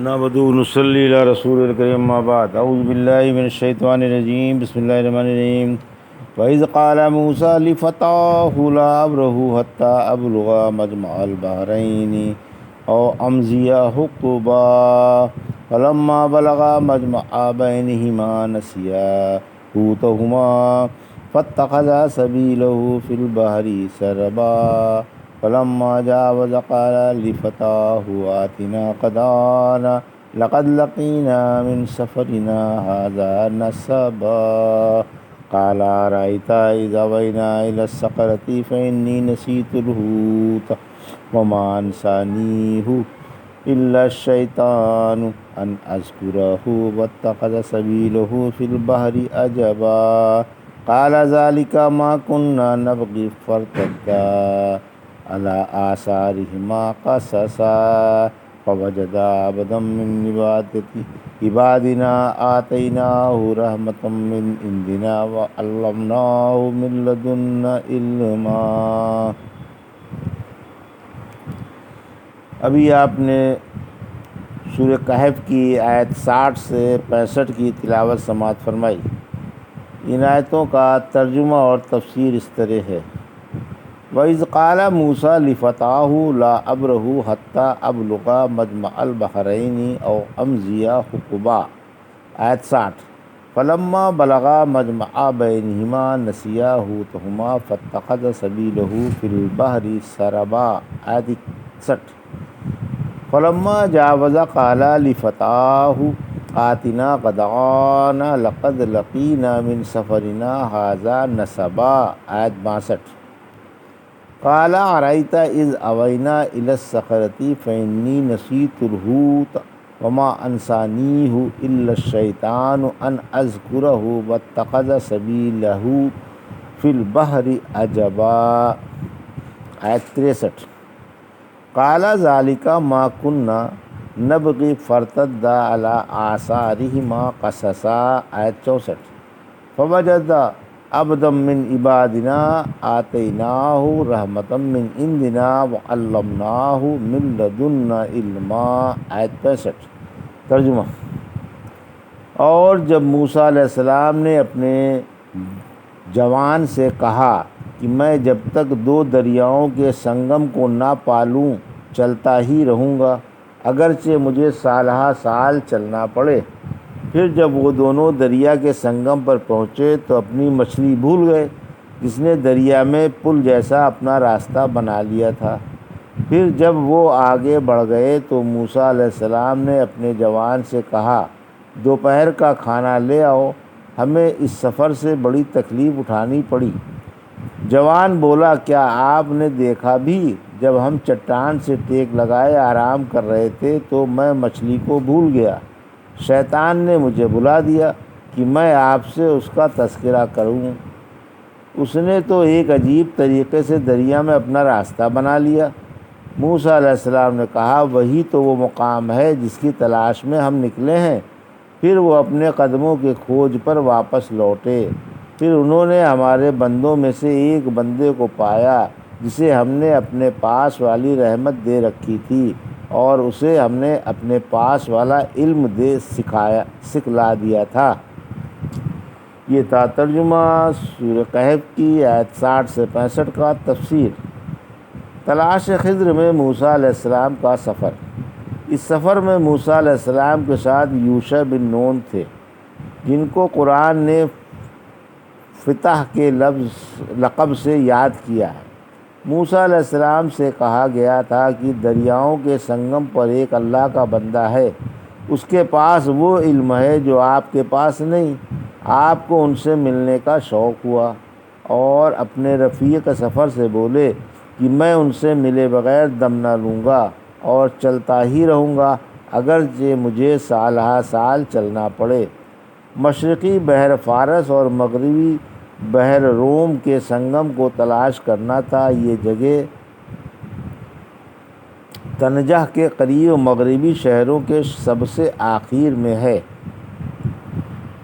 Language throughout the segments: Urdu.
نعبد و نصلی علی رسول الکریم اما بعد اعوذ باللہ من الشیطان الرجیم بسم اللہ الرحمن الرحیم وَإِذْ قَالَ مُوسَىٰ لِفَتَاهُ لَا أَبْرَحُ حَتَّىٰ أَبْلُغَ مَجْمَعَ الْبَحْرَيْنِ أَوْ أَمْضِيَ حُقُبًا فَلَمَّا بَلَغَا مَجْمَعَ بَيْنِهِمَا نَسِيَا حُوتَهُمَا فَاتَّخَذَا سَبِيلَهُ فِي الْبَحْرِ سَرَبًا فلما جاوز قال لفتاه آتنا غداءنا لقد لقينا من سفرنا هذا نصبا قال أرأيت إذ أوينا إلى الصخرة فإني نسيت الحوت وما أنسانيه إلا الشيطان أن أذكره واتخذ سبيله في البحر عجبا قال ذلك ما كنا نبغي فارتدا على آثارهما قصصا فوجدا عبدا من عبادنا آتيناه رحمة من عندنا وعلمناه من لدنا علما۔ ابھی آپ نے سورہ کہف کی آیت 60 سے 65 کی تلاوت سماعت فرمائی۔ ان آیتوں کا ترجمہ اور تفسیر اس طرح ہے: وَإِذْ قَالَ مُوسَىٰ لِفَتَاهُ لَا أَبْرَحُ حَتَّىٰ أَبْلُغَ مَجْمَعَ الْبَحْرَيْنِ أَوْ أَمْضِيَ حُقُبًا۔ آیت 60: فَلَمَّا بَلَغَا مَجْمَعَ بَيْنِهِمَا نَسِيَا حُوتَهُمَا فَاتَّخَذَ سَبِيلَهُ فِي الْبَحْرِ سَرَبًا۔ آیت 61: فَلَمَّا جَاوَزَ قَالَ لِفَتَاهُ آتِنَا غَدَاءَنَا لَقَدْ لَقِينَا مِنْ سَفَرِنَا هَٰذَا نَصَبًا۔ آیت 62: قال أرأيت إذ أوينا إلى الصخرة فإني نسيت الحوت وما أنسانيه إلا الشيطان أن أذكره واتخذ سبيله في البحر عجبا۔ آیت 63: قال ذلك ما كنا نبغي فارتدا على آثارهما قصصا۔ آیت 64: فوجد عبدا من عبادنا آتيناه رحمة من عندنا وعلمناه من لدنا علما۔ آیت 65۔ ترجمہ: اور جب موسیٰ علیہ السلام نے اپنے جوان سے کہا کہ میں جب تک دو دریاؤں کے سنگم کو نہ پالوں چلتا ہی رہوں گا، اگرچہ مجھے سالہ سال چلنا پڑے۔ پھر جب وہ دونوں دریا کے سنگم پر پہنچے تو اپنی مچھلی بھول گئے جس نے دریا میں پل جیسا اپنا راستہ بنا لیا تھا۔ پھر جب وہ آگے بڑھ گئے تو موسیٰ علیہ السلام نے اپنے جوان سے کہا، دوپہر کا کھانا لے آؤ، ہمیں اس سفر سے بڑی تکلیف اٹھانی پڑی۔ جوان بولا، کیا آپ نے دیکھا بھی جب ہم چٹان سے ٹیک لگائے آرام کر رہے تھے تو میں مچھلی کو بھول گیا۔ شیطان نے مجھے بلا دیا کہ میں آپ سے اس کا تذکرہ کروں۔ اس نے تو ایک عجیب طریقے سے دریا میں اپنا راستہ بنا لیا۔ موسیٰ علیہ السلام نے کہا، وہی تو وہ مقام ہے جس کی تلاش میں ہم نکلے ہیں۔ پھر وہ اپنے قدموں کے کھوج پر واپس لوٹے۔ پھر انہوں نے ہمارے بندوں میں سے ایک بندے کو پایا جسے ہم نے اپنے پاس والی رحمت دے رکھی تھی اور اسے ہم نے اپنے پاس والا علم دے سکھلا دیا تھا۔ یہ تھا ترجمہ سورہ کہف کی آیت 60 سے 65 کا۔ تفسیر: تلاش خضر میں موسیٰ علیہ السلام کا سفر۔ اس سفر میں موسیٰ علیہ السلام کے ساتھ یوشع بن نون تھے جن کو قرآن نے فتح کے لقب سے یاد کیا ہے۔ موسیٰ علیہ السلام سے کہا گیا تھا کہ دریاؤں کے سنگم پر ایک اللہ کا بندہ ہے، اس کے پاس وہ علم ہے جو آپ کے پاس نہیں۔ آپ کو ان سے ملنے کا شوق ہوا اور اپنے رفیق سفر سے بولے کہ میں ان سے ملے بغیر دم نہ لوں گا اور چلتا ہی رہوں گا اگرچہ مجھے سالہ سال چلنا پڑے۔ مشرقی بحر فارس اور مغربی بحر روم کے سنگم کو تلاش کرنا تھا۔ یہ جگہ تنجہ کے قریب مغربی شہروں کے سب سے آخر میں ہے۔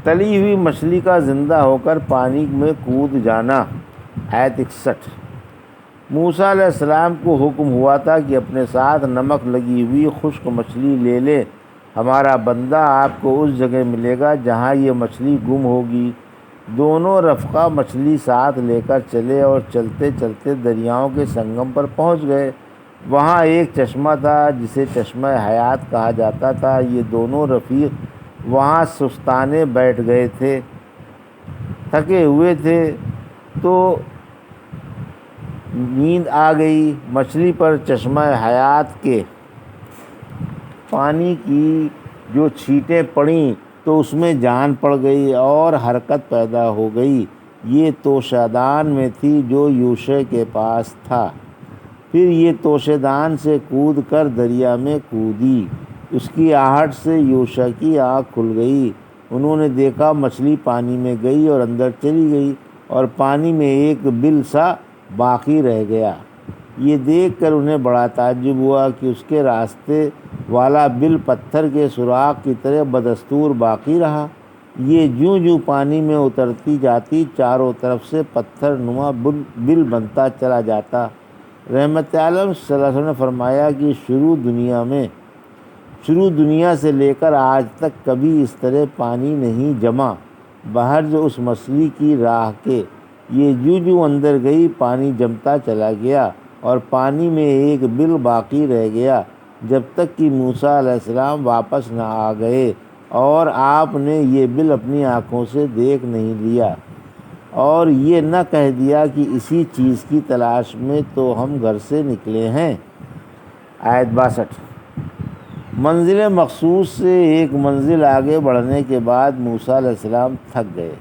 تلی ہوئی مچھلی کا زندہ ہو کر پانی میں کود جانا۔ آیت 61: موسیٰ علیہ السلام کو حکم ہوا تھا کہ اپنے ساتھ نمک لگی ہوئی خشک مچھلی لے لیں ہمارا بندہ آپ کو اس جگہ ملے گا جہاں یہ مچھلی گم ہوگی۔ دونوں رفقا مچھلی ساتھ لے کر چلے اور چلتے چلتے دریاؤں کے سنگم پر پہنچ گئے۔ وہاں ایک چشمہ تھا جسے چشمہ حیات کہا جاتا تھا۔ یہ دونوں رفیق وہاں سستانے بیٹھ گئے تھے، تھکے ہوئے تھے تو نیند آ گئی۔ مچھلی پر چشمہ حیات کے پانی کی جو چھینٹیں پڑیں تو اس میں جان پڑ گئی اور حرکت پیدا ہو گئی۔ یہ توشہ دان میں تھی جو یوشع کے پاس تھا۔ پھر یہ توشہ دان سے کود کر دریا میں کودی۔ اس کی آہٹ سے یوشع کی آنکھ کھل گئی۔ انہوں نے دیکھا مچھلی پانی میں گئی اور اندر چلی گئی اور پانی میں ایک بل سا باقی رہ گیا۔ یہ دیکھ کر انہیں بڑا تعجب ہوا کہ اس کے راستے والا بل پتھر کے سوراخ کی طرح بدستور باقی رہا۔ یہ جوں جوں پانی میں اترتی جاتی چاروں طرف سے پتھر نما بل بنتا چلا جاتا۔ رحمت عالم صلی اللہ علیہ وسلم نے فرمایا کہ شروع دنیا سے لے کر آج تک کبھی اس طرح پانی نہیں جما باہر جو اس مچھلی کی راہ کے۔ یہ جوں جوں اندر گئی پانی جمتا چلا گیا اور پانی میں ایک بل باقی رہ گیا جب تک کہ موسیٰ علیہ السلام واپس نہ آ گئے اور آپ نے یہ بل اپنی آنکھوں سے دیکھ نہیں لیا اور یہ نہ کہہ دیا کہ اسی چیز کی تلاش میں تو ہم گھر سے نکلے ہیں۔ آیت 62۔ منزل مخصوص سے ایک منزل آگے بڑھنے کے بعد موسیٰ علیہ السلام تھک گئے۔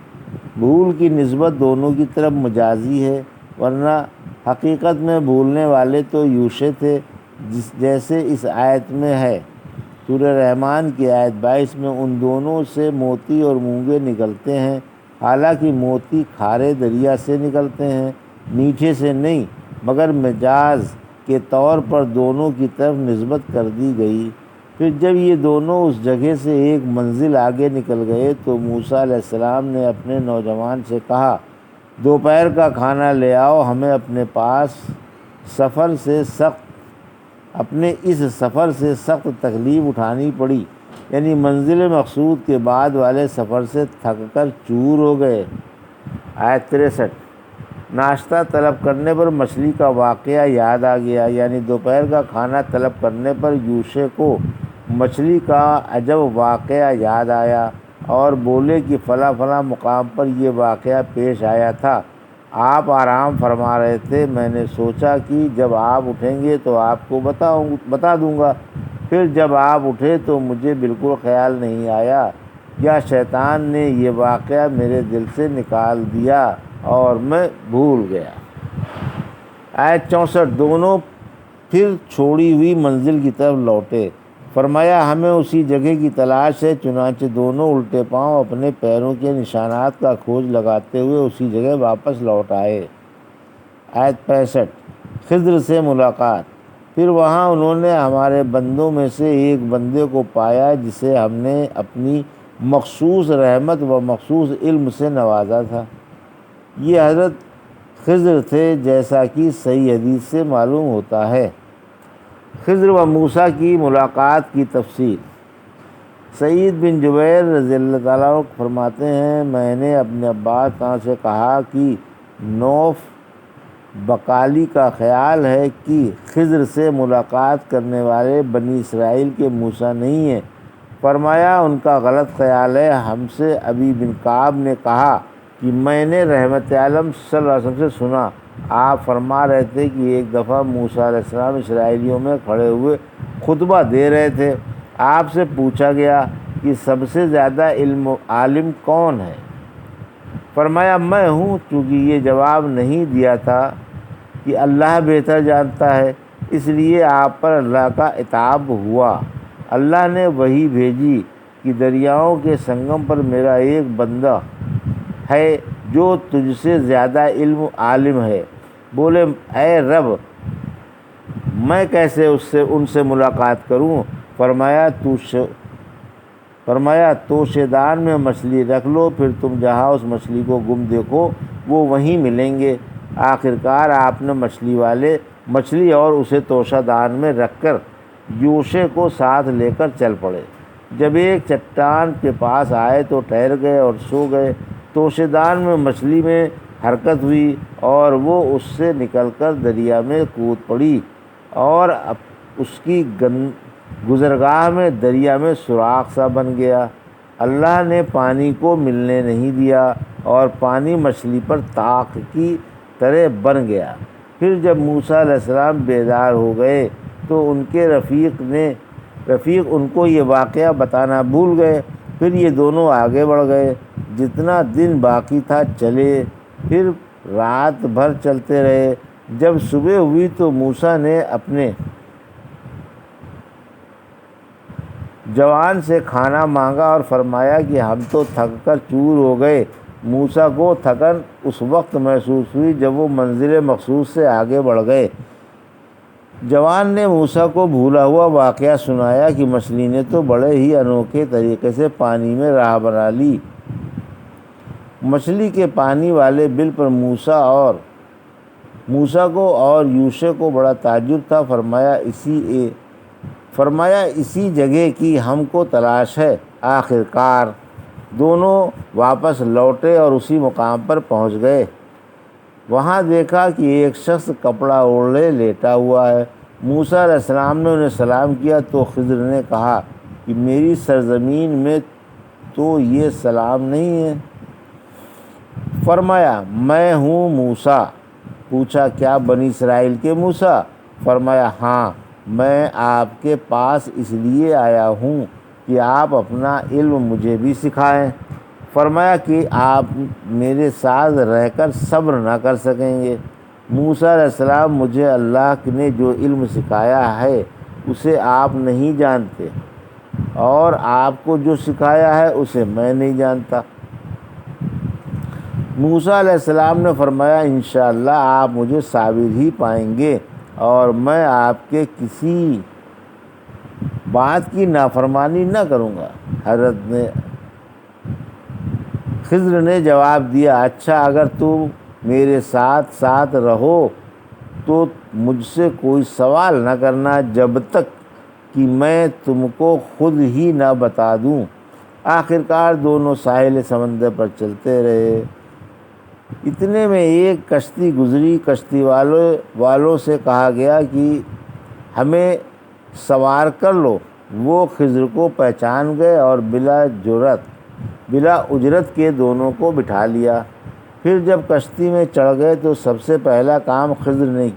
بھول کی نسبت دونوں کی طرف مجازی ہے، ورنہ حقیقت میں بھولنے والے تو یوشع تھے جیسے اس آیت میں ہے۔ سورہ رحمان کی آیت 22 میں ان دونوں سے موتی اور مونگے نکلتے ہیں، حالانکہ موتی کھارے دریا سے نکلتے ہیں، میٹھے سے نہیں، مگر مجاز کے طور پر دونوں کی طرف نسبت کر دی گئی۔ پھر جب یہ دونوں اس جگہ سے ایک منزل آگے نکل گئے تو موسیٰ علیہ السلام نے اپنے نوجوان سے کہا، دوپہر کا کھانا لے آؤ، ہمیں اپنے اس سفر سے سخت تکلیف اٹھانی پڑی، یعنی منزل مقصود کے بعد والے سفر سے تھک کر چور ہو گئے۔ آیت 63۔ ناشتہ طلب کرنے پر مچھلی کا واقعہ یاد آ گیا، یعنی دوپہر کا کھانا طلب کرنے پر یوشع کو مچھلی کا عجب واقعہ یاد آیا اور بولے کہ فلاں فلاں مقام پر یہ واقعہ پیش آیا تھا، آپ آرام فرما رہے تھے، میں نے سوچا کہ جب آپ اٹھیں گے تو آپ کو بتا دوں گا۔ پھر جب آپ اٹھے تو مجھے بالکل خیال نہیں آیا، یا شیطان نے یہ واقعہ میرے دل سے نکال دیا اور میں بھول گیا۔ آیت 64۔ دونوں پھر چھوڑی ہوئی منزل کی طرف لوٹے۔ فرمایا ہمیں اسی جگہ کی تلاش ہے، چنانچہ دونوں الٹے پاؤں اپنے پیروں کے نشانات کا کھوج لگاتے ہوئے اسی جگہ واپس لوٹ آئے۔ آیت 65۔ خضر سے ملاقات۔ پھر وہاں انہوں نے ہمارے بندوں میں سے ایک بندے کو پایا جسے ہم نے اپنی مخصوص رحمت و مخصوص علم سے نوازا تھا۔ یہ حضرت خضر تھے جیسا کہ صحیح حدیث سے معلوم ہوتا ہے۔ خضر و موسیٰ کی ملاقات کی تفصیل۔ سعید بن جبیر رضی اللہ تعالیٰ عنہ فرماتے ہیں، میں نے اپنے عباس سے کہا کہ نوف بقالی کا خیال ہے کہ خضر سے ملاقات کرنے والے بنی اسرائیل کے موسیٰ نہیں ہیں۔ فرمایا ان کا غلط خیال ہے۔ ہم سے ابی بن کعب نے کہا کہ میں نے رحمت عالم صلی اللہ علیہ وسلم سے سنا، آپ فرما رہے تھے کہ ایک دفعہ موسیٰ علیہ السلام اسرائیلیوں میں کھڑے ہوئے خطبہ دے رہے تھے، آپ سے پوچھا گیا کہ سب سے زیادہ عالم کون ہے؟ فرمایا میں ہوں، چونکہ یہ جواب نہیں دیا تھا کہ اللہ بہتر جانتا ہے، اس لیے آپ پر اللہ کا عتاب ہوا۔ اللہ نے وحی بھیجی کہ دریاؤں کے سنگم پر میرا ایک بندہ ہے جو تجھ سے زیادہ عالم ہے۔ بولے اے رب، میں کیسے ان سے ملاقات کروں؟ فرمایا توشہ دان میں مچھلی رکھ لو، پھر تم جہاں اس مچھلی کو گم دیکھو وہ وہیں ملیں گے۔ آخرکار آپ نے مچھلی اور اسے توشہ دان میں رکھ کر یوشع کو ساتھ لے کر چل پڑے۔ جب ایک چٹان کے پاس آئے تو ٹھہر گئے اور سو گئے۔ توشے دان میں مچھلی میں حرکت ہوئی اور وہ اس سے نکل کر دریا میں کود پڑی اور اس کی گزرگاہ میں دریا میں سوراخ سا بن گیا۔ اللہ نے پانی کو ملنے نہیں دیا اور پانی مچھلی پر طاق کی طرح بن گیا۔ پھر جب موسیٰ علیہ السلام بیدار ہو گئے تو ان کے رفیق ان کو یہ واقعہ بتانا بھول گئے۔ پھر یہ دونوں آگے بڑھ گئے، جتنا دن باقی تھا چلے، پھر رات بھر چلتے رہے۔ جب صبح ہوئی تو موسیٰ نے اپنے جوان سے کھانا مانگا اور فرمایا کہ ہم تو تھک کر چور ہو گئے۔ موسیٰ کو تھکن اس وقت محسوس ہوئی جب وہ منزل مقصود سے آگے بڑھ گئے۔ جوان نے موسیٰ کو بھولا ہوا واقعہ سنایا کہ مچھلی نے تو بڑے ہی انوکھے طریقے سے پانی میں راہ بنا لی۔ مچھلی کے پانی والے بل پر موسیٰ کو اور یوشع کو بڑا تعجب تھا۔ فرمایا اسی جگہ کی ہم کو تلاش ہے۔ آخر کار دونوں واپس لوٹے اور اسی مقام پر پہنچ گئے۔ وہاں دیکھا کہ ایک شخص کپڑا اوڑھے لیٹا ہوا ہے۔ موسیٰ علیہ السلام نے انہیں سلام کیا تو خضر نے کہا کہ میری سرزمین میں تو یہ سلام نہیں ہے۔ فرمایا میں ہوں موسیٰ۔ پوچھا کیا بنی اسرائیل کے موسیٰ؟ فرمایا ہاں، میں آپ کے پاس اس لیے آیا ہوں کہ آپ اپنا علم مجھے بھی سکھائیں۔ فرمایا کہ آپ میرے ساتھ رہ کر صبر نہ کر سکیں گے۔ موسیٰ علیہ السلام مجھے اللہ نے جو علم سکھایا ہے اسے آپ نہیں جانتے، اور آپ کو جو سکھایا ہے اسے میں نہیں جانتا۔ موسیٰ علیہ السلام نے فرمایا انشاءاللہ آپ مجھے صابر ہی پائیں گے اور میں آپ کے کسی بات کی نافرمانی نہ کروں گا۔ خضر نے جواب دیا اچھا، اگر تم میرے ساتھ ساتھ رہو تو مجھ سے کوئی سوال نہ کرنا جب تک کہ میں تم کو خود ہی نہ بتا دوں۔ آخر کار دونوں ساحل سمندر پر چلتے رہے۔ اتنے میں ایک کشتی گزری۔ کشتی والوں سے کہا گیا کہ ہمیں سوار کر لو۔ وہ خضر کو پہچان گئے اور بلا اجرت کے دونوں کو بٹھا لیا۔ پھر جب کشتی میں چڑھ گئے تو سب سے پہلا کام خضر نے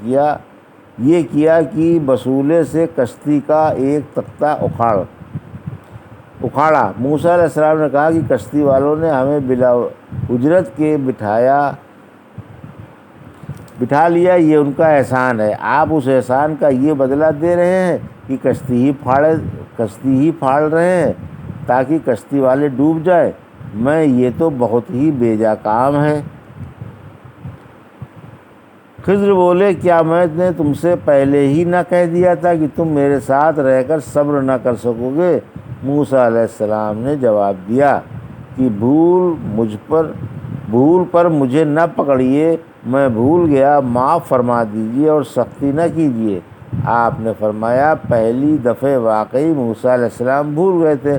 یہ کیا کہ بسولے سے کشتی کا ایک تختہ اکھاڑا۔ موسیٰ علیہ السلام نے کہا کہ کشتی والوں نے ہمیں بلا اجرت کے بٹھا لیا، یہ ان کا احسان ہے۔ آپ اس احسان کا یہ بدلہ دے رہے ہیں کہ کشتی ہی پھاڑ رہے ہیں تاکہ کشتی والے ڈوب جائیں۔ یہ تو بہت ہی بیجا کام ہے۔ خضر بولے کیا میں نے تم سے پہلے ہی نہ کہہ دیا تھا کہ تم میرے ساتھ رہ کر صبر نہ کر سکو گے؟ موسیٰ علیہ السلام نے جواب دیا کہ بھول پر مجھے نہ پکڑیے، میں بھول گیا، معاف فرما دیجیے اور سختی نہ کیجیے۔ آپ نے فرمایا پہلی دفعہ واقعی موسیٰ علیہ السلام بھول گئے تھے۔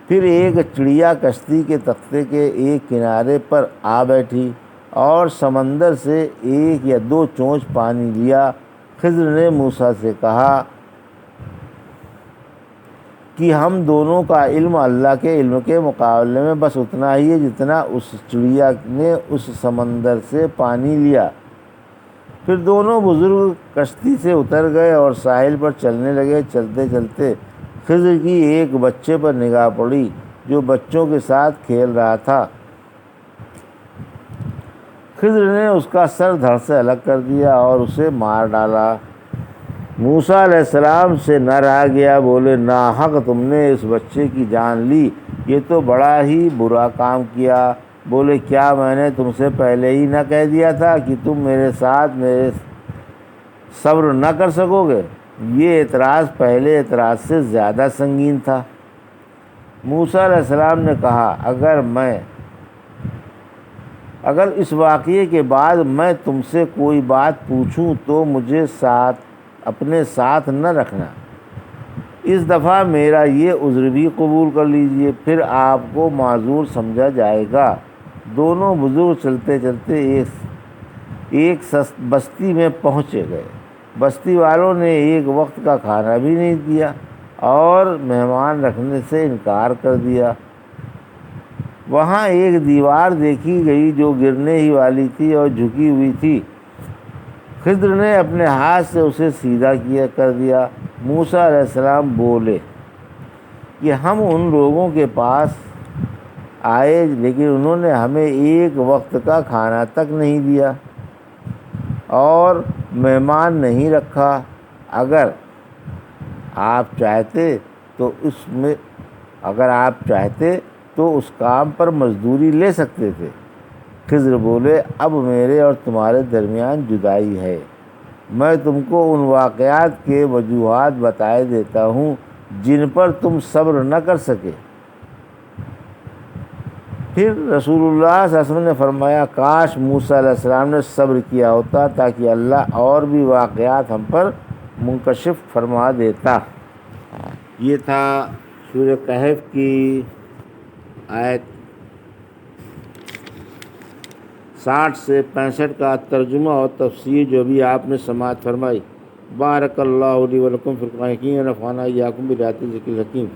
پھر ایک چڑیا کشتی کے تختے کے ایک کنارے پر آ بیٹھی اور سمندر سے 1 یا 2 چونچ پانی لیا۔ خضر نے موسیٰ سے کہا کہ ہم دونوں کا علم اللہ کے علم کے مقابلے میں بس اتنا ہی ہے جتنا اس چڑیا نے اس سمندر سے پانی لیا۔ پھر دونوں بزرگ کشتی سے اتر گئے اور ساحل پر چلنے لگے۔ چلتے چلتے خضر کی ایک بچے پر نگاہ پڑی جو بچوں کے ساتھ کھیل رہا تھا۔ خضر نے اس کا سر دھڑ سے الگ کر دیا اور اسے مار ڈالا۔ موسیٰ علیہ السلام سے نہ رہا گیا، بولے ناحق تم نے اس بچے کی جان لی، یہ تو بڑا ہی برا کام کیا۔ بولے کیا میں نے تم سے پہلے ہی نہ کہہ دیا تھا کہ تم میرے صبر نہ کر سکو گے؟ یہ اعتراض پہلے اعتراض سے زیادہ سنگین تھا۔ موسیٰ علیہ السلام نے کہا اگر اس واقعے کے بعد میں تم سے کوئی بات پوچھوں تو مجھے اپنے ساتھ نہ رکھنا۔ اس دفعہ میرا یہ عذر بھی قبول کر لیجئے، پھر آپ کو معذور سمجھا جائے گا۔ دونوں بزرگ چلتے چلتے ایک بستی میں پہنچے گئے۔ بستی والوں نے ایک وقت کا کھانا بھی نہیں دیا اور مہمان رکھنے سے انکار کر دیا۔ وہاں ایک دیوار دیکھی گئی جو گرنے ہی والی تھی اور جھکی ہوئی تھی۔ خضر نے اپنے ہاتھ سے اسے سیدھا کر دیا۔ موسیٰ علیہ السلام بولے کہ ہم ان لوگوں کے پاس آئے لیکن انہوں نے ہمیں ایک وقت کا کھانا تک نہیں دیا اور مہمان نہیں رکھا۔ اگر آپ چاہتے تو اس کام پر مزدوری لے سکتے تھے۔ خضر بولے اب میرے اور تمہارے درمیان جدائی ہے، میں تم کو ان واقعات کے وجوہات بتائے دیتا ہوں جن پر تم صبر نہ کر سکے۔ پھر رسول اللہ صلی اللہ علیہ وسلم نے فرمایا کاش موسیٰ علیہ السلام نے صبر کیا ہوتا تاکہ اللہ اور بھی واقعات ہم پر منکشف فرما دیتا۔ یہ تھا سورہ کہف کی آیت 60 سے 65 کا ترجمہ اور تفسیر جو بھی آپ نے سماعت فرمائی۔ بارک اللہ لی و لکم فی القرآن الحکیم ونفعنی وإیاکم بآیات الذکر الحکیم۔